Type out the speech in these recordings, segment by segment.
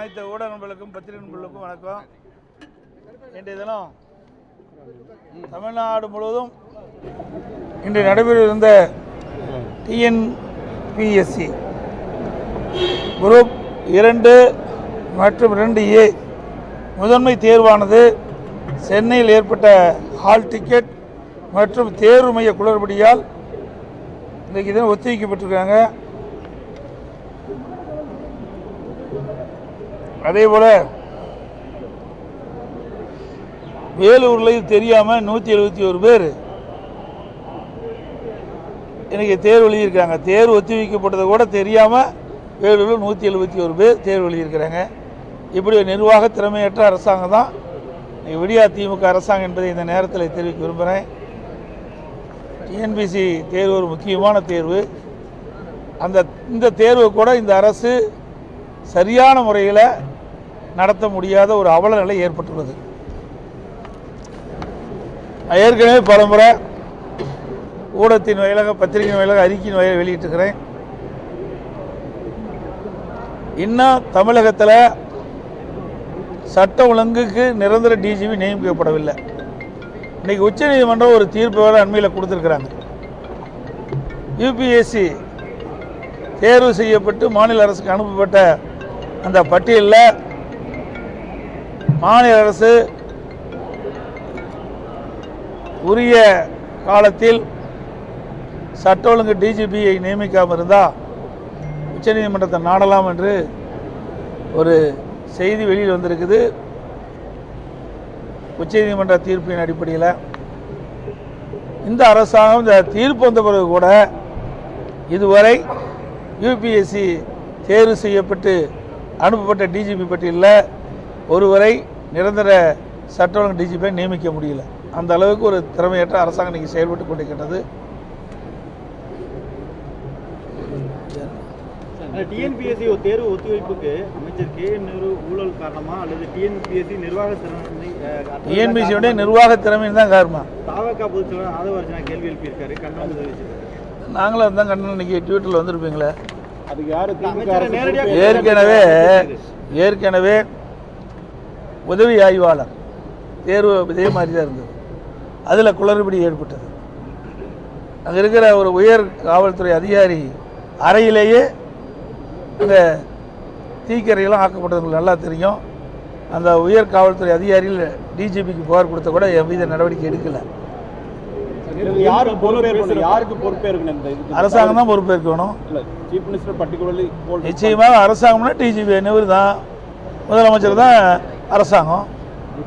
அனைத்து ஊடக நண்பர்களுக்கும் பத்திரிகை நண்பர்களுக்கும் வணக்கம். இன்றைய தினம் தமிழ்நாடு முழுவதும் இன்று நடைபெறவிருந்த டிஎன்பிஎஸ்சி குரூப் 2 மற்றும் 2A முதன்மை தேர்வானது சென்னையில் ஏற்பட்ட ஹால் டிக்கெட் மற்றும் தேர்வு மைய குளறுபடியால் இன்றைக்கு தினம் ஒத்திவைக்கப்பட்டிருக்காங்க. அதேபோல் வேலூரில் தெரியாமல் 171 பேர் இன்றைக்கி தேர்வு எழுதியிருக்காங்க. தேர்வு ஒத்திவைக்கப்பட்டதை கூட தெரியாமல் வேலூரில் 171 பேர் தேர்வு எழுதியிருக்கிறாங்க. இப்படி ஒரு நிர்வாக திறமையற்ற அரசாங்கம் தான் விடியா திமுக அரசாங்கம் என்பதை இந்த நேரத்தில் தெரிவிக்க விரும்புகிறேன். டிஎன்பிஎஸ்சி தேர்வு ஒரு முக்கியமான தேர்வு. இந்த தேர்வை கூட இந்த அரசு சரியான முறையில் நடத்த முடியாத ஒரு அவல நிலை ஏற்பட்டுள்ளது. ஏற்கனவே பலமுறை ஊடகத்தின் வாயிலாக பத்திரிகையின் வாயிலாக அறிக்கையின் வாயிலாக வெளியிட்டிருக்கிறேன். இன்னும் தமிழகத்தில் சட்ட ஒழுங்குக்கு நிரந்தர டிஜிபி நியமிக்கப்படவில்லை. இன்றைக்கி உச்சநீதிமன்றம் ஒரு தீர்ப்பு வேறு அண்மையில் கொடுத்துருக்குறாங்க. யூபிஎஸ்சி தேர்வு செய்யப்பட்டு மாநில அரசுக்கு அனுப்பப்பட்ட அந்த பட்டியலில் மாநில அரசு உரிய காலத்தில் சட்ட ஒழுங்கு டிஜிபியை நியமிக்காமல் இருந்தால் உச்சநீதிமன்றத்தை நாடலாம் என்று ஒரு செய்தி வெளியில் வந்திருக்குது. உச்சநீதிமன்ற தீர்ப்பின் அடிப்படையில் இந்த அரசாங்கம் இந்த தீர்ப்பு வந்த பிறகு கூட இதுவரை யூபிஎஸ்சி தேர்வு செய்யப்பட்டு அனுப்பப்பட்ட டிஜிபி பட்டியலில் ஒருவரை நிரந்தர சட்ட ஒழுங்கு டிஜிபியை நியமிக்க முடியல. அந்த அளவுக்கு ஒரு திறமையற்ற அரசாங்கம் இன்றைக்கி செயல்பட்டு கொண்டிருக்கின்றது. டிஎன்பிஎஸ்சி தேர்வு ஒத்திவைப்புக்கு அமைச்சர் KN நேரு ஊழல் காரணமா அல்லது டிஎன்பிஎஸ்சி டிஎன்பிஎஸ்சியுடைய நிர்வாக திறமை தான் காரணம். தாவக பொதுச் செயலாளர் ஆதவர்ஜனா கேள்வி எழுப்பியிருக்காரு, கண்டனம் தெரிவிச்சிருக்காரு. நாங்களும் தான் கண்டனம் இன்னைக்கு ட்விட்டரில் வந்திருப்பீங்களே. அதுக்கு யாரு ஏற்கனவே உதவி ஆய்வாளர் தேர்வு இதே மாதிரி தான் இருந்தது. அதில் குளறுபடி ஏற்பட்டது. அங்கே இருக்கிற ஒரு உயர் காவல்துறை அதிகாரி அறையிலேயே அந்த தீக்கரையெல்லாம் ஆக்கப்பட்டது நல்லா தெரியும். அந்த உயர் காவல்துறை அதிகாரிகள் டிஜிபிக்கு புகார் கொடுத்த கூட என் மீது நடவடிக்கை எடுக்கலை. அரசாங்கம் தான் பொறுப்பேற்கணும். நிச்சயமாக அரசாங்கம்னா டிஜிபி நேரு தான், முதலமைச்சர் தான் அரசாங்கம்.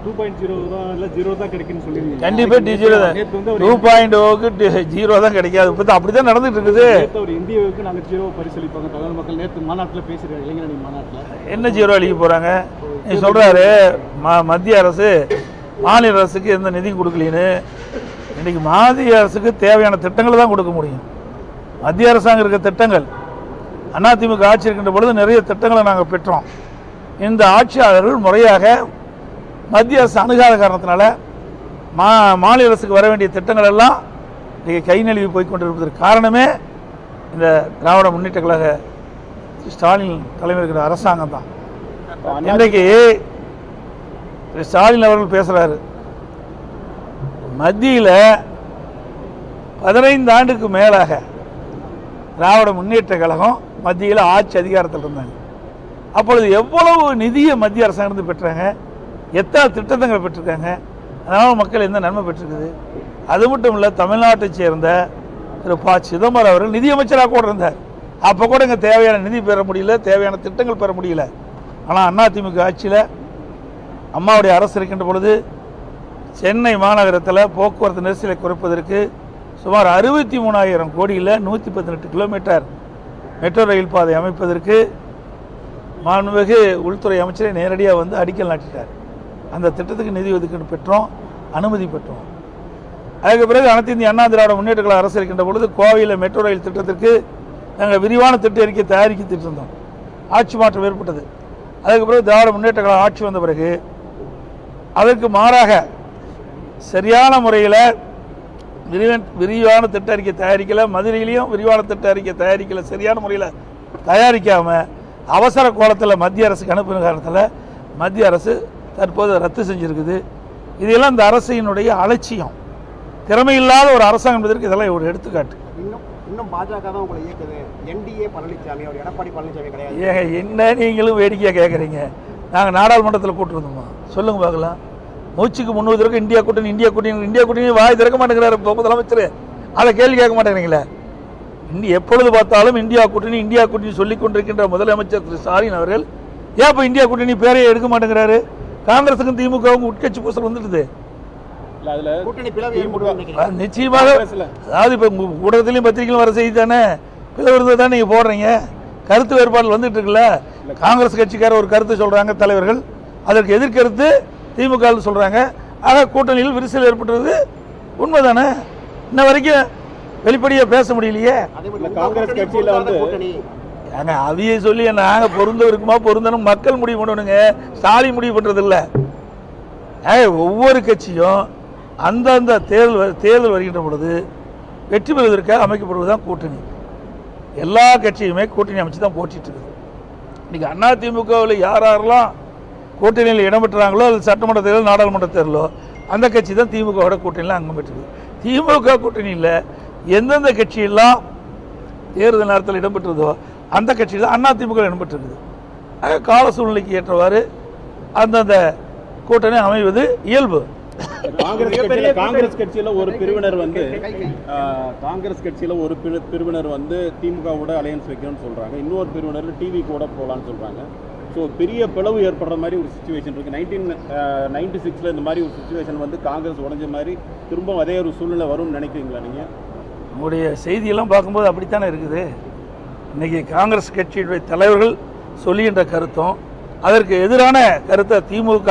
2.0 தான் கிடைக்குன்னு சொல்லிருக்கீங்க. கண்டிப்பாக டிஜிபி தான். 2.0க்கு 0 தான் கிடைக்காது. இப்போ அப்படி தான் நடந்துட்டு இருக்குது. இந்தியாவுக்கு நாங்கள் 0 பரிசளிப்பாங்க. தமிழ் மக்கள் நேற்று மாநாட்டில் பேசுகிறாங்க, இளைஞரணி மாநாட்டில். என்ன 0 அளிக்க போகிறாங்க? நீ சொல்கிறாரு மத்திய அரசு மாநில அரசுக்கு எந்த நிதியும் கொடுக்கலின்னு. இன்றைக்கி மத்திய அரசுக்கு தேவையான திட்டங்களை தான் கொடுக்க முடியும். மத்திய அரசாங்கம் இருக்க திட்டங்கள் அதிமுக ஆட்சி இருக்கின்ற பொழுது நிறைய திட்டங்களை நாங்கள் பெற்றோம். இந்த ஆட்சியாளர்கள் முறையாக மத்திய அரசு அணுகாத காரணத்தினால மாநில அரசுக்கு வர வேண்டிய திட்டங்கள் எல்லாம் இன்றைக்கி கை நழுவி போய்கொண்டிருப்பதற்கு காரணமே இந்த திராவிட முன்னேற்ற கழக ஸ்டாலின் தலைமையில் இருக்கிற அரசாங்கம் தான். இன்றைக்கு ஸ்டாலின் அவர்கள் பேசுகிறாரு, மத்தியில் 15 ஆண்டுக்கு மேலாக திராவிட முன்னேற்ற கழகம் மத்தியில் ஆட்சி அதிகாரத்தில் இருந்தாங்க. அப்பொழுது எவ்வளவு நிதியை மத்திய அரசாங்கம் பெற்றாங்க, எத்தனை திட்டங்களை பெற்றிருக்காங்க, அதனால் மக்கள் எந்த நன்மை பெற்றிருக்குது. அது மட்டும் இல்லை, தமிழ்நாட்டை சேர்ந்த திரு ப. சிதம்பரம் அவர்கள் நிதியமைச்சராக கூட இருந்தார். அப்போ கூட இங்கே தேவையான நிதி பெற முடியல, தேவையான திட்டங்கள் பெற முடியல. ஆனால் அதிமுக ஆட்சியில் அம்மாவுடைய அரசு இருக்கின்ற பொழுது சென்னை மாநகரத்தில் போக்குவரத்து நெரிசலை குறைப்பதற்கு சுமார் 63,000 கோடியில் 118 கிலோமீட்டர் மெட்ரோ ரயில் பாதை அமைப்பதற்கு மாண்புமிகு உள்துறை அமைச்சரை நேரடியாக வந்து அடிக்கல் நாட்டிட்டார். அந்த திட்டத்துக்கு நிதி ஒதுக்கீடு பெற்றோம், அனுமதி பெற்றோம். அதுக்கு பிறகு அனைத்து இந்திய அண்ணா திராவிட முன்னேற்ற கழக அரசு இருக்கின்ற பொழுது கோவையில் மெட்ரோ ரயில் திட்டத்திற்கு நாங்கள் விரிவான திட்ட அறிக்கை தயாரிக்கிட்டு இருந்தோம். ஆட்சி மாற்றம் ஏற்பட்டது. அதுக்கு பிறகு திராவிட முன்னேற்ற கழக ஆட்சி வந்த பிறகு அதற்கு மாறாக சரியான முறையில் விரிவான திட்ட அறிக்கை தயாரிக்கலை. மதுரையிலையும் விரிவான திட்ட அறிக்கை தயாரிக்கலை. சரியான முறையில் தயாரிக்காமல் அவசர கோலத்தில் மத்திய அரசுக்கு அனுப்பின காரணத்தில் மத்திய அரசு தற்போது ரத்து செஞ்சுருக்குது. இதெல்லாம் இந்த அரசினுடைய அலட்சியம், திறமையில்லாத ஒரு அரசாங்கம் என்பதற்கு இதெல்லாம் ஒரு எடுத்துக்காட்டு. இன்னும் பாஜக தான் உங்களை இயக்குது, என்டிஏ பழனிசாமி, அவர் எடப்பாடி பழனிசாமி கிடையாது. ஏங்க என்ன நீங்களும் வேடிக்கையாக கேட்குறீங்க? நாங்கள் நாடாளுமன்றத்தில் கூட்டிருந்தோமா? சொல்லுங்க பார்க்கலாம். மூச்சுக்கு 300 தடவை இந்தியா கூட்டணி வாய் திறக்க மாட்டேங்கிறாரு முதலமைச்சர். அதை கேள்வி கேட்க மாட்டேங்கிறீங்களே. எப்பொழுது பார்த்தாலும் இந்தியா கூட்டணி சொல்லிக் கொண்டிருக்கின்ற முதலமைச்சர் திரு ஸ்டாலின் அவர்கள் ஏன் இப்போ இந்தியா கூட்டணி பேரையே எடுக்க மாட்டேங்கிறாரு? காங்கிரஸுக்கும் திமுகவும் உட்கட்சி பூசல் வந்துடுது. நிச்சயமாக அதாவது இப்போ ஊடகத்திலையும் பத்திரிகையிலும் வர செய்தி தானே, பிளவு இருந்தது தான் நீங்கள் போடுறீங்க. கருத்து வேறுபாடு வந்துட்டு இருக்குல்ல. காங்கிரஸ் கட்சிக்கார ஒரு கருத்து சொல்றாங்க தலைவர்கள், அதற்கு எதிர்கருத்து திமுக சொல்றாங்க. ஆக கூட்டணியில் விரிசல் ஏற்பட்டுறது உண்மைதானே? இன்ன வரைக்கும் வெளிப்படையா பேச முடியலையே. காங்கிரஸ் கட்சியில வந்து அதையே சொல்லி நாங்க பொருந்த இருக்குமா பொருந்தணும் மக்கள் முடிவு பண்ணணுங்க, ஸ்டாலின் முடிவு பண்றது இல்ல. ஒவ்வொரு கட்சியும் அந்தந்த தேர்தல் வருகின்ற பொழுது வெற்றி பெறுவதற்காக அமைக்கப்படுவதுதான் கூட்டணி. எல்லா கட்சியுமே கூட்டணி அமைச்சு தான் போட்டிட்டு இருக்குது. இன்னைக்கு அதிமுகவில் யாரெல்லாம் கூட்டணியில் இடம்பெற்றாங்களோ, அது சட்டமன்ற தேர்தல் நாடாளுமன்ற தேர்தலோ, அந்த கட்சி தான் திமுகவோட கூட்டணியில் அங்கம் பெற்றது. திமுக கூட்டணியில் எந்தெந்த கட்சியெல்லாம் தேர்தல் நேரத்தில் இடம்பெற்றதோ அந்த கட்சியில் அதிமுக இடம்பெற்றிருக்குது. ஆக கால சூழ்நிலைக்கு ஏற்றவாறு அந்தந்த கூட்டணி அமைவது இயல்பு. காங்கிரஸ் கட்சியில ஒரு பிரிவினர் வந்து திமுகவோட அலையன்ஸ் வைக்கணும்னு சொல்றாங்க. இன்னொரு பிரிவினர் டிவி கூட போகலான்னு சொல்றாங்க. ஸோ பெரிய பிளவு ஏற்படுற மாதிரி ஒரு சுச்சுவேஷன் இருக்கு. 1996 இந்த மாதிரி ஒரு சுச்சுவேஷன் வந்து காங்கிரஸ் உடைஞ்ச மாதிரி திரும்ப அதே ஒரு சூழ்நிலை வரும்னு நினைக்கிறீங்களா நீங்க? உங்களுடைய செய்தியெல்லாம் பார்க்கும்போது அப்படித்தானே இருக்குது. இன்னைக்கு காங்கிரஸ் கட்சியுடைய தலைவர்கள் சொல்லுகின்ற கருத்தும் அதற்கு எதிரான கருத்தை திமுக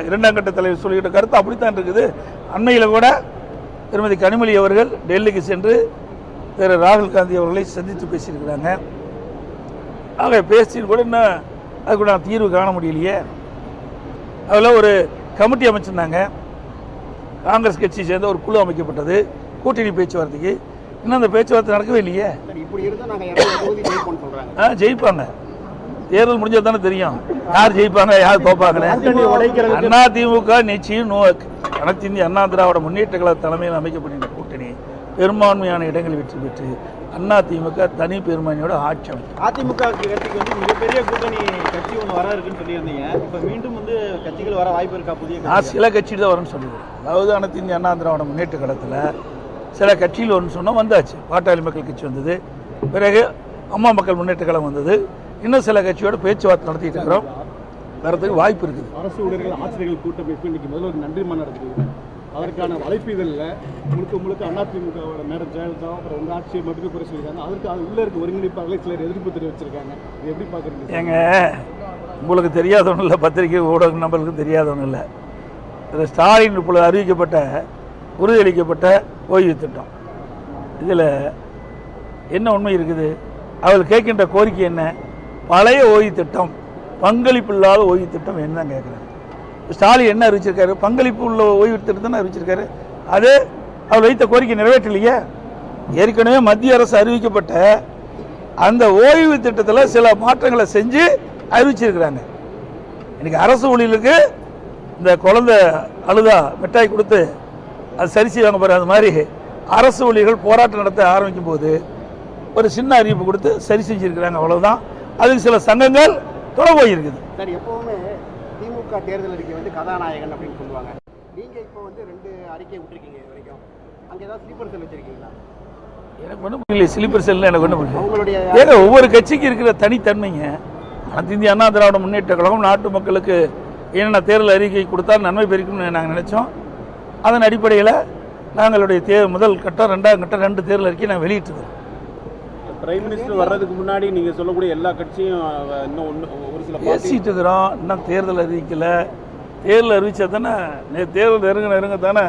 இரண்டாம் கட்ட தலைவர் சொல்லுகின்ற கருத்து அப்படித்தான் இருக்குது. அண்மையில் கூட திருமதி கனிமொழி அவர்கள் டெல்லிக்கு சென்று திரு ராகுல் காந்தி அவர்களை சந்தித்து பேசியிருக்கிறாங்க. ஆக பேசி கூட இன்னும் அதுக்கு கூட தீர்வு காண முடியலையே. அதில் ஒரு கமிட்டி அமைச்சிருந்தாங்க, காங்கிரஸ் கட்சியை சேர்ந்த ஒரு குழு அமைக்கப்பட்டது கூட்டணி பேச்சுவார்த்தைக்கு. இன்னும் அந்த பேச்சுவார்த்தை நடக்கவே இல்லையே. ஜெயிப்பாங்க, தேர்தல் முடிஞ்சது தானே தெரியும் யார் ஜெயிப்பாங்க யார் தோப்பாங்கன்னு. அதிமுக நிச்சயம் அனைத்து இந்திய அண்ணா திராவிட முன்னேற்ற கழக தலைமையில் அமைக்கப்பட்ட கூட்டணி பெரும்பான்மையான இடங்களில் வெற்றி பெற்று அதிமுக தனி பெரும்பான்மையோட ஆட்சி அமைக்கும். அதிமுக கட்சிக்கு வந்து மிகப்பெரிய கூட்டணி கட்சி ஒன்று வர இருக்குன்னு சொல்லியிருந்தீங்க. இப்போ மீண்டும் வந்து கட்சிகள் வர வாய்ப்பு இருக்கா? புதிய நான் சில கட்சி தான் வரும்னு சொல்லுவேன். அதாவது அனைத்து இந்திய அண்ணா திராவிட முன்னேற்ற கழகத்தில் சில கட்சியில் ஒன்று சொன்னால் வந்தாச்சு. பாட்டாளி மக்கள் கட்சி வந்தது, பிறகு அம்மா மக்கள் முன்னேற்ற கழகம் வந்தது. இன்னும் சில கட்சியோட பேச்சுவார்த்தை நடத்திட்டு இருக்கிறோம், வரதுக்கு வாய்ப்பு இருக்குது. அரசு ஊழியர்கள் ஆசிரியர்கள் கூட்டமைப்பு இன்னைக்கு முதல்ல ஒரு நன்றி மன்றம் நடத்துது. அதற்கான அழைப்பிதழில் முழுக்க அதிமுகவோட மேடம் ஜெயலலிதா அப்புறம் உங்கள் ஆட்சியை மட்டுமே குறை சொல்லியிருக்காங்க. அதற்கு அது உள்ள இருக்க ஒருங்கிணைப்பாளர்கள் சிலர் எதிர்ப்பு தெரிவிச்சிருக்காங்க. இது எப்படி பார்க்குறீங்க? ஏங்க உங்களுக்கு தெரியாதவனும் இல்லை, பத்திரிகை ஊடக நம்பர்களுக்கும் தெரியாதவனும் இல்லை. திரு ஸ்டாலின் இப்பொழுது அறிவிக்கப்பட்ட உறுதியளிக்கப்பட்ட ஓய்வு திட்டம், இதில் என்ன உண்மை இருக்குது? அவர்கள் கேட்கின்ற கோரிக்கை என்ன? பழைய ஓய்வு திட்டம், பங்களிப்பு இல்லாத ஓய்வு திட்டம் என்ன கேட்குறாங்க. ஸ்டாலின் என்ன அறிவிச்சிருக்காரு? பங்களிப்பு உள்ள ஓய்வு திட்டம் தான் அறிவிச்சிருக்காரு. அது அவர் வைத்த கோரிக்கை நிறைவேற்றலையே. ஏற்கனவே மத்திய அரசு அறிவிக்கப்பட்ட அந்த ஓய்வு திட்டத்தில் சில மாற்றங்களை செஞ்சு அறிவிச்சிருக்கிறாங்க. இன்னைக்கு அரசு ஊழியர்களுக்கு இந்த குழந்தை அழுதா மிட்டாய் கொடுத்து அது சரி செய்வாங்க பாரு, அது மாதிரி அரசு ஊழியர்கள் போராட்டம் நடத்த ஆரம்பிக்கும் போது ஒரு சின்ன அறிவிப்பு கொடுத்து சரி செஞ்சிருக்கிறாங்க, அவ்வளவுதான். அதுக்கு சில சங்கங்கள் தொலை போயிருக்குது. சார், எப்பவுமே திமுக தேர்தல் அறிக்கை வந்து கதாநாயகன் அப்படின்னு சொல்லுவாங்க. நீங்க இப்போ வந்து 2 அறிக்கை விட்டுருக்கீங்க இது வரைக்கும். அங்கே ஏதாவது ஸ்லீப்பர் செல் வச்சிருக்கீங்களா? எனக்கு ஒன்றும் புரியல. ஸ்லீப்பர் செல் எனக்கு ஒன்றும் புரியல. ஏங்க ஒவ்வொரு கட்சிக்கு இருக்கிற தனித்தன்மைங்க. அனைத்து இந்திய அண்ணா திராவிட முன்னேற்ற கழகம் நாட்டு மக்களுக்கு என்னென்ன தேர்தல் அறிக்கை கொடுத்தால் நன்மை பெருக்கும்னு நாங்கள் நினைச்சோம். அதன் அடிப்படையில் நாங்களுடைய முதல் கட்டம் 2ஆம் கட்டம் 2 தேர்தல் அறிக்கை நாங்கள் வெளியிட்டிருக்கோம். பிரைம் மினிஸ்டர் வர்றதுக்கு முன்னாடி நீங்க சொல்லக்கூடிய எல்லா கட்சியும் இன்னும் ஒரு சில பேசிட்டு இருக்கிறோம். இன்னும் தேர்தல் அறிவிக்கல. தேர்தல் அறிவிச்சா தானே தேர்தல் நெருங்க தானே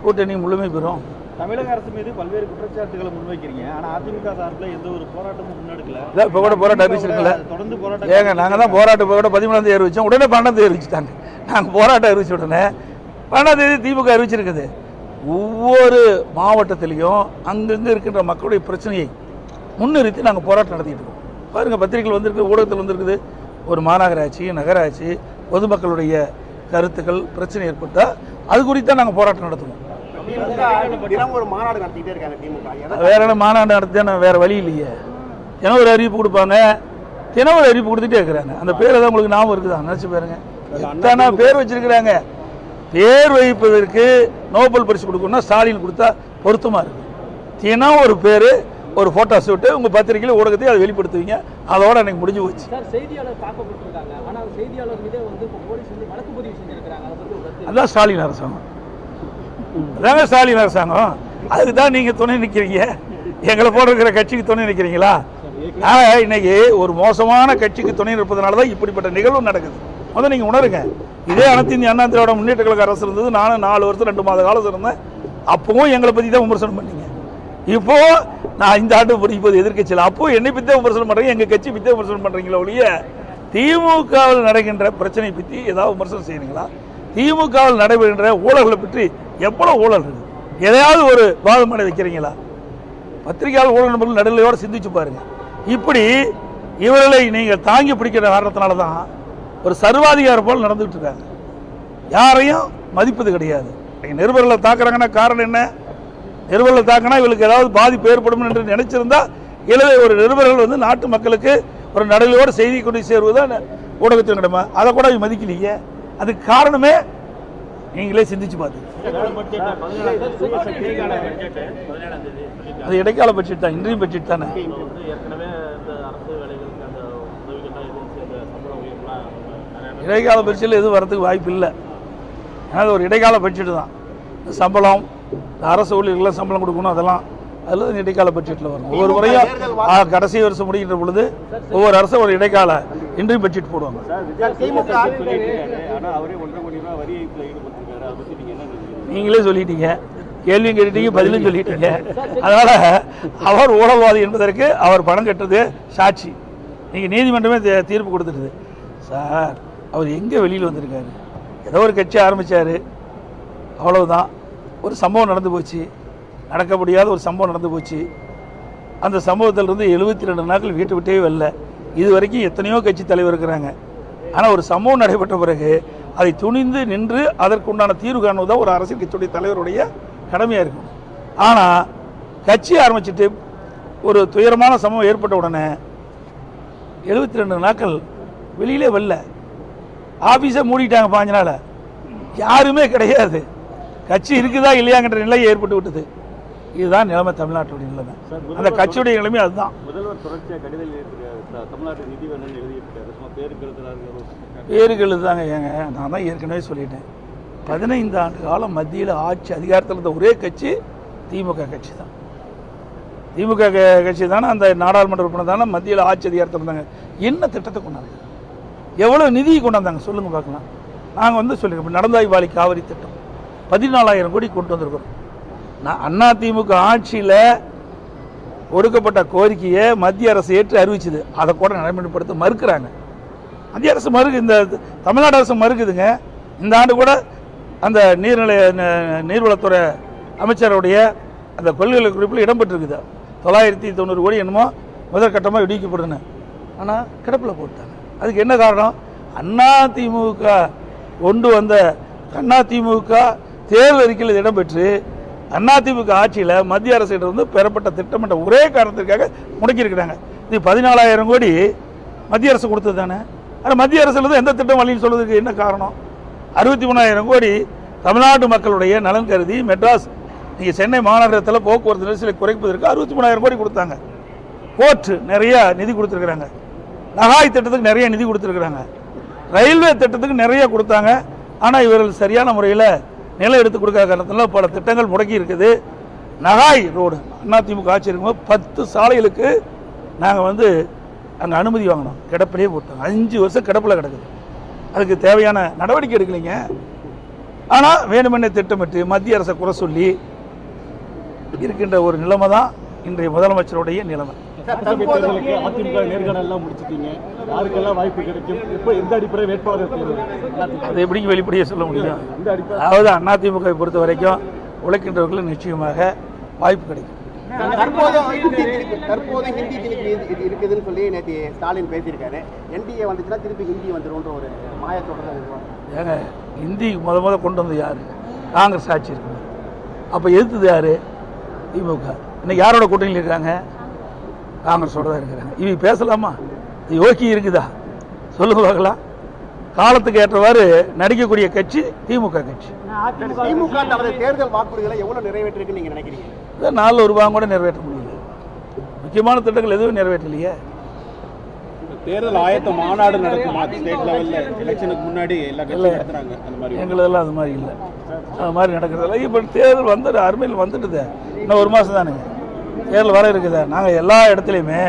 கூட்டணி முழுமை பெறும். தமிழக அரசு மீது பல்வேறு குற்றச்சாட்டுகளை முன்வைக்கிறீங்க. ஆனால் அதிமுக சார்பில் எந்த ஒரு போராட்டமும் முன்னெடுக்கல. இப்போ கூட போராட்டம் அறிவிச்சிருக்கல. தொடர்ந்து போராட்டம் ஏங்க நாங்கள் தான் போராட்டம் இப்போ கூட 13ஆம் தேதி அறிவிச்சோம். உடனே 12ஆம் தேதி அறிவிச்சிட்டாங்க. நாங்கள் போராட்டம் அறிவிச்ச உடனே 12ஆம் தேதி திமுக அறிவிச்சிருக்குது. ஒவ்வொரு மாவட்டத்திலையும் அங்கங்கே இருக்கின்ற மக்களுடைய பிரச்சனையை முன்னிறுத்தி நாங்கள் போராட்டம் நடத்திட்டு இருக்கோம். பாருங்கள், பத்திரிகைகள் வந்திருக்கு, ஊடகத்தில் வந்திருக்குது. ஒரு மாநகராட்சி, நகராட்சி, பொதுமக்களுடைய கருத்துக்கள் பிரச்சனை ஏற்பட்டால் அது குறித்தான் நாங்கள் போராட்டம் நடத்துவோம். ஒரு மாநாடு நடத்திட்டே இருக்காங்க திமுக. வேற என்ன மாநாடு நடத்தினா வேற வழி இல்லையே. தினம் ஒரு அறிவிப்பு கொடுப்பாங்க, தினம் ஒரு அறிவிப்பு கொடுத்துட்டே இருக்கிறாங்க. அந்த பேர் தான் உங்களுக்கு ஞாபகம் இருக்குதா? நினச்சி பாருங்க, எத்தனை பேர் வச்சிருக்கிறாங்க. பேர் வைப்பதற்கு நோபல் பரிசு கொடுக்கணும்னா ஸ்டாலின் கொடுத்தா பொருத்தமாக இருக்கு. தினம் ஒரு பேர், ஒரு ஃபோட்டோ ஷூட்டு உங்கள் பத்திரிகையில் ஊடகத்தை அதை வெளிப்படுத்துவீங்க. அதோட எனக்கு முடிஞ்சு போச்சு. சார், செய்தியாளர் தாக்கப்பட்டிருக்காங்க. ஆனால் செய்தியாளர் மீதே வந்து போலீஸ் வந்து வழக்கு பதிவு செஞ்சிருக்காங்க. அதை பற்றி அதான் ஸ்டாலின் அரசாங்கம், அதாங்க ஸ்டாலின் அரசாங்கம். அதுக்கு தான் நீங்கள் துணை நிற்கிறீங்க. எங்களை போட இருக்கிற கட்சிக்கு துணை நிற்கிறீங்களா? இன்னைக்கு ஒரு மோசமான கட்சிக்கு துணை நிற்பதனால தான் இப்படிப்பட்ட நிகழ்வு நடக்குது. முதல்ல நீங்கள் உணருங்க. இதே அனைத்து இந்திய அண்ணா திராவிட முன்னேற்ற கழக அரசு இருந்தது. நானும் 4 வருஷம் 2 மாத காலம் இருந்தேன். அப்பவும் எங்களை பற்றி தான் விமர்சனம் பண்ணீங்க. இப்போ நான் இந்த ஆண்டு இப்போது எதிர்க்கட்சியில் அப்போ என்னை பற்றி விமர்சனம் பண்ணுறீங்க, எங்கள் கட்சி பற்றி விமர்சனம் பண்ணுறீங்களா ஒழிய திமுகவில் நடக்கின்ற பிரச்சனை பற்றி ஏதாவது விமர்சனம் செய்யறீங்களா? திமுகவில் நடைபெறுகின்ற ஊழல்களை பற்றி எவ்வளோ ஊழல் இருக்குது, எதையாவது ஒரு வாதமான வைக்கிறீங்களா? பத்திரிகையாளர் ஊழல் நண்பர்கள் நடுநிலையோடு சிந்திச்சு பாருங்க. இப்படி இவர்களை நீங்கள் தாங்கி பிடிக்கிற காரணத்தினால தான் ஒரு சர்வாதிகார போல் நடந்துகிட்டு இருக்காங்க. யாரையும் மதிப்பது கிடையாது. நிருபர்களை தாக்குறாங்கன்னா காரணம் என்ன? நிருபர்களை தாக்கினா இவளுக்கு ஏதாவது பாதிப்பு ஏற்படும் என்று நினைச்சிருந்தா இளவே ஒரு நிருபர்கள் வந்து நாட்டு மக்களுக்கு ஒரு நடுநிலையோடு செய்தி கொண்டு சேருவதுதான் ஊடகத்தின் கடமை. அதை கூட மதிக்கலீங்க. அதுக்கு காரணமே நீங்களே சிந்திச்சு பார்த்து. அது இடைக்கால பட்ஜெட் தான், இன்றைய பட்ஜெட் தானே. இடைக்கால பட்ஜெட்டில் எதுவும் வரதுக்கு வாய்ப்பு இல்லை. ஏன்னா அது ஒரு இடைக்கால பட்ஜெட் தான். சம்பளம், அரசு ஊழியர்கள்லாம் சம்பளம் கொடுக்கணும், அதெல்லாம் அதில் இடைக்கால பட்ஜெட்டில் வரும். ஒவ்வொரு முறையும் கடைசி வருஷம் முடிகின்ற பொழுது ஒவ்வொரு அரசும் ஒரு இடைக்கால இன்றைய பட்ஜெட் போடுவாங்க. நீங்களே சொல்லிட்டீங்க, கேள்வியும் கேட்டீங்க, பதிலும் சொல்லிட்டீங்க. அதனால அவர் ஊழல்வாதி என்பதற்கு அவர் பணம் கட்டுறது சாட்சி. நீங்கள் நீதிமன்றமே தீர்ப்பு கொடுத்துருது. சார், அவர் எங்கே வெளியில் வந்திருக்காரு? ஏதோ ஒரு கட்சி ஆரம்பித்தார், அவ்வளவுதான். ஒரு சம்பவம் நடந்து போச்சு, நடக்க முடியாத ஒரு சம்பவம் நடந்து போச்சு. அந்த சம்பவத்திலிருந்து 72 நாட்கள் வீட்டை விட்டே வரல. இது வரைக்கும் எத்தனையோ கட்சி தலைவர் இருக்கிறாங்க. ஆனால் ஒரு சம்பவம் நடைபெற்ற பிறகு அதை துணிந்து நின்று அதற்குண்டான தீர்வு காணுவதான் ஒரு அரசியல் கட்சியுடைய தலைவருடைய கடமையாக இருக்கும். ஆனால் கட்சி ஆரம்பிச்சுட்டு ஒரு துயரமான சம்பவம் ஏற்பட்ட உடனே 72 நாட்கள் வெளியிலே வரல. ஆஃபீஸை மூடிட்டாங்க 5 நாள். யாருமே கிடையாது. கட்சி இருக்குதா இல்லையாங்கிற நிலை ஏற்பட்டு விட்டது. இதுதான் நிலைமை, தமிழ்நாட்டுடைய நிலைமை. அந்த கட்சியுடைய நிலைமை அதுதான். முதல்வர் தொடர்ச்சியாக கடிதம் தமிழ்நாட்டு நிதி வேணும்னு எழுதியிருக்காரு. பேருக்கு எழுதுதாங்க. ஏங்க, நான் தான் ஏற்கனவே சொல்லிட்டேன், 15 ஆண்டு காலம் மத்தியில் ஆட்சி அதிகாரத்தில் இருந்த ஒரே கட்சி திமுக கட்சி தான். திமுக கட்சி தானே அந்த நாடாளுமன்ற உறுப்பினர் தானே மத்தியில் ஆட்சி அதிகாரத்தில் இருந்தாங்க. என்ன திட்டத்தை கொண்டாங்க, எவ்வளோ நிதி கொண்டாந்தாங்க சொல்லுங்கள் பார்க்கலாம். நாங்கள் வந்து சொல்லியிருக்கோம், நடந்தாய் வாழி காவிரி திட்டம் 14,000 கோடி கொண்டு வந்திருக்கிறோம். அண்ணா திமுக ஆட்சியில் ஒடுக்கப்பட்ட கோரிக்கையை மத்திய அரசு ஏற்று அறிவிச்சுது. அதை கூட நடைமுறைப்படுத்த மறுக்கிறாங்க. மத்திய அரசு இந்த தமிழ்நாடு அரசு மறுக்குதுங்க. இந்த ஆண்டு கூட அந்த நீர்வளத்துறை அமைச்சருடைய அந்த கொள்கை குறிப்பில் இடம்பெற்றிருக்குது. 990 கோடி என்னமோ முதற்கட்டமாக விடுவிக்கப்படுதுன்னு. ஆனால் கிடப்பில் போட்டாங்க. அதுக்கு என்ன காரணம்? அண்ணா திமுக கொண்டு வந்த அண்ணா திமுக தேர்தல் அறிக்கையில் இடம்பெற்று அதிமுக ஆட்சியில் மத்திய அரசிடம் பெறப்பட்ட திட்டமிட்ட ஒரே காரணத்திற்காக முடக்கியிருக்கிறாங்க. இது 14,000 கோடி மத்திய அரசு கொடுத்தது தானே. ஆனால் மத்திய அரசுலேருந்து எந்த திட்டம் வழின்னு சொல்வதற்கு என்ன காரணம்? 63,000 கோடி தமிழ்நாட்டு மக்களுடைய நலன் கருதி மெட்ராஸ், நீங்கள் சென்னை மாநகரத்தில் போக்குவரத்து நெரிசலை குறைப்பதற்கு 63,000 கோடி கொடுத்தாங்க. போர்ட்டு நிறைய நிதி கொடுத்துருக்குறாங்க. நகாய் திட்டத்துக்கு நிறைய நிதி கொடுத்துருக்குறாங்க. ரயில்வே திட்டத்துக்கு நிறைய கொடுத்தாங்க. ஆனால் இவர்கள் சரியான முறையில் நிலம் எடுத்து கொடுக்காத காரணத்தில் பல திட்டங்கள் முடக்கி இருக்குது. நகாய் ரோடு அதிமுக ஆட்சி இருக்கும்போது 10 சாலைகளுக்கு நாங்கள் வந்து அங்கே அனுமதி வாங்கினோம். கிடப்பிலே போட்டோம். 5 வருஷம் கிடப்பில் கிடக்குது. அதுக்கு தேவையான நடவடிக்கை எடுக்கலைங்க. ஆனால் வேணுமென்னே திட்டமிட்டு மத்திய அரசை குறை சொல்லி இருக்கின்ற ஒரு நிலைமை தான் இன்றைய முதலமைச்சருடைய நிலைமை. அதிமுக நேர்காணலாம் முடிச்சிட்டீங்க, யாருக்கெல்லாம் வாய்ப்பு கிடைக்கும், இப்போ எந்த அடிப்படை வேட்பாளர் அதை எப்படிங்க வெளிப்படையாக சொல்ல முடியும்? அதாவது அதிமுகவை பொறுத்த வரைக்கும் உழைக்கின்றவர்களுக்கு நிச்சயமாக வாய்ப்பு கிடைக்கும். தற்போது ஹிந்தி திணிப்பு இருக்குதுன்னு சொல்லி நேற்று ஸ்டாலின் பேசியிருக்காரு. என்டிஏ வந்துச்சுன்னா திருப்பி ஹிந்தி வந்துரும்ன்ற ஒரு மாயத்தோட ஏங்க ஹிந்தி முத கொண்டு வந்தது யாரு? காங்கிரஸ் ஆட்சி இருக்கு. அப்போ எதிர்த்தது யாரு? திமுக. இன்னைக்கு யாரோட கூட்டணியில் இருக்காங்க? காங்கிரஸோட தான் இருக்கிறாங்க. இவங்க பேசலாமா? யோகி இருக்குதா? சொல்லுங்க பார்க்கலாம். காலத்துக்கு ஏற்றவாறு நடிக்கக்கூடிய கட்சி திமுக கட்சி. திமுக தனது தேர்தல் வாக்குறுதிகளை எவ்வளவு நிறைவேற்றிருக்குன்னு நீங்க நினைக்கிறீங்க? 4 ரூபாய் கூட நிறைவேற்ற முடியல. முக்கியமான திட்டங்கள் எதுவும் நிறைவேற்றலையே. தேர்தல் ஆயத்த மாநாடு நடக்குமா ஸ்டேட் லெவல்ல எலெக்ஷனுக்கு முன்னாடி எல்லா கட்சியும் நடத்துறாங்க? அந்த மாதிரி எங்களதெல்லாம் அது மாதிரி இல்லை. அது மாதிரி நடக்கிறதில்ல. இப்போ தேர்தல் வந்து அருமையில் வந்துட்டுது. இன்னும் 1 மாதம் தானுங்க தேர்தல் வர இருக்குதா. நாங்கள் எல்லா இடத்துலையுமே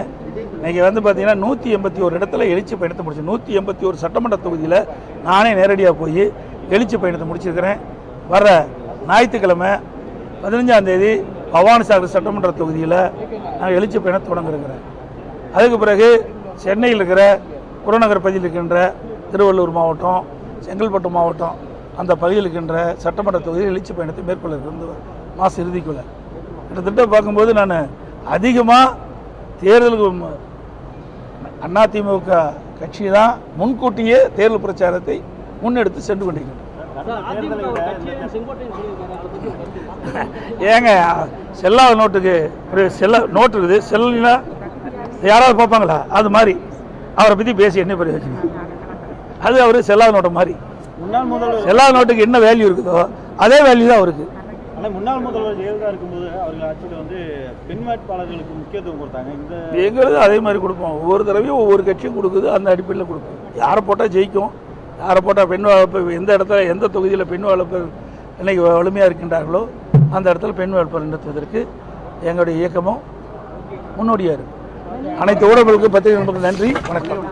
இன்றைக்கி வந்து பார்த்தீங்கன்னா 181 இடத்துல எழுச்சி பயணத்தை முடிச்சோம். 181 சட்டமன்ற தொகுதியில் நானே நேரடியாக போய் எழுச்சி பயணத்தை முடிச்சிருக்கிறேன். வர ஞாயிற்றுக்கிழமை 15ஆம் தேதி பவானிசாகர் சட்டமன்ற தொகுதியில் நான் எழுச்சி பயணம் தொடங்கிருக்கிறேன். அதுக்கு பிறகு சென்னையில் இருக்கிற புறநகர் பகுதியில் இருக்கின்ற திருவள்ளூர் மாவட்டம், செங்கல்பட்டு மாவட்டம் அந்த பகுதியில் இருக்கின்ற சட்டமன்ற தொகுதியில் எழுச்சி பயணத்தை மேற்கொள்ள இருக்கிற மாத இறுதிக்குள்ளே கிட்டத்தட்ட பார்க்கும்போது நான் அதிகமாக தேர்தலுக்கு அதிமுக கட்சி தான் முன்கூட்டியே தேர்தல் பிரச்சாரத்தை முன்னெடுத்து சென்று கொண்டிருக்கிறேன். ஏங்க செல்லாத நோட்டுக்கு ஒரு நோட்டு இருக்குது. செல்லினா யாராவது பார்ப்பாங்களா? அது மாதிரி அவரை பற்றி பேசி என்ன பிரயோஜனம்? அது அவர் செல்லாத நோட்டை மாதிரி. முன்னாள் முதல்வர் செல்லாத நோட்டுக்கு என்ன வேல்யூ இருக்குதோ அதே வேல்யூ தான் அவருக்கு. ஆனால் முன்னாள் முதல்வர் ஜெயலலிதா இருக்கும்போது அவர்கள் ஆட்சியில் வந்து பெண் வேட்பாளர்களுக்கு முக்கியத்துவம் கொடுத்தாங்க. இந்த எங்களுக்கு அதே மாதிரி கொடுப்போம். ஒவ்வொரு தடவையும் ஒவ்வொரு கட்சியும் கொடுக்குது. அந்த அடிப்படையில் கொடுப்போம். யாரை போட்டால் ஜெயிக்கும், யாரை போட்டால் பெண் வளர்ப்பு, எந்த இடத்துல எந்த தொகுதியில் பெண் வளர்ப்பு இன்னைக்கு வலிமையாக இருக்கின்றார்களோ அந்த இடத்துல பெண் வேட்பாளர் நிறுத்துவதற்கு எங்களுடைய இயக்கமும் முன்னோடியாக இருக்குது. அனைத்து ஊடகங்களுக்கு பத்திரிகை நண்பர்களுக்கு நன்றி, வணக்கம்.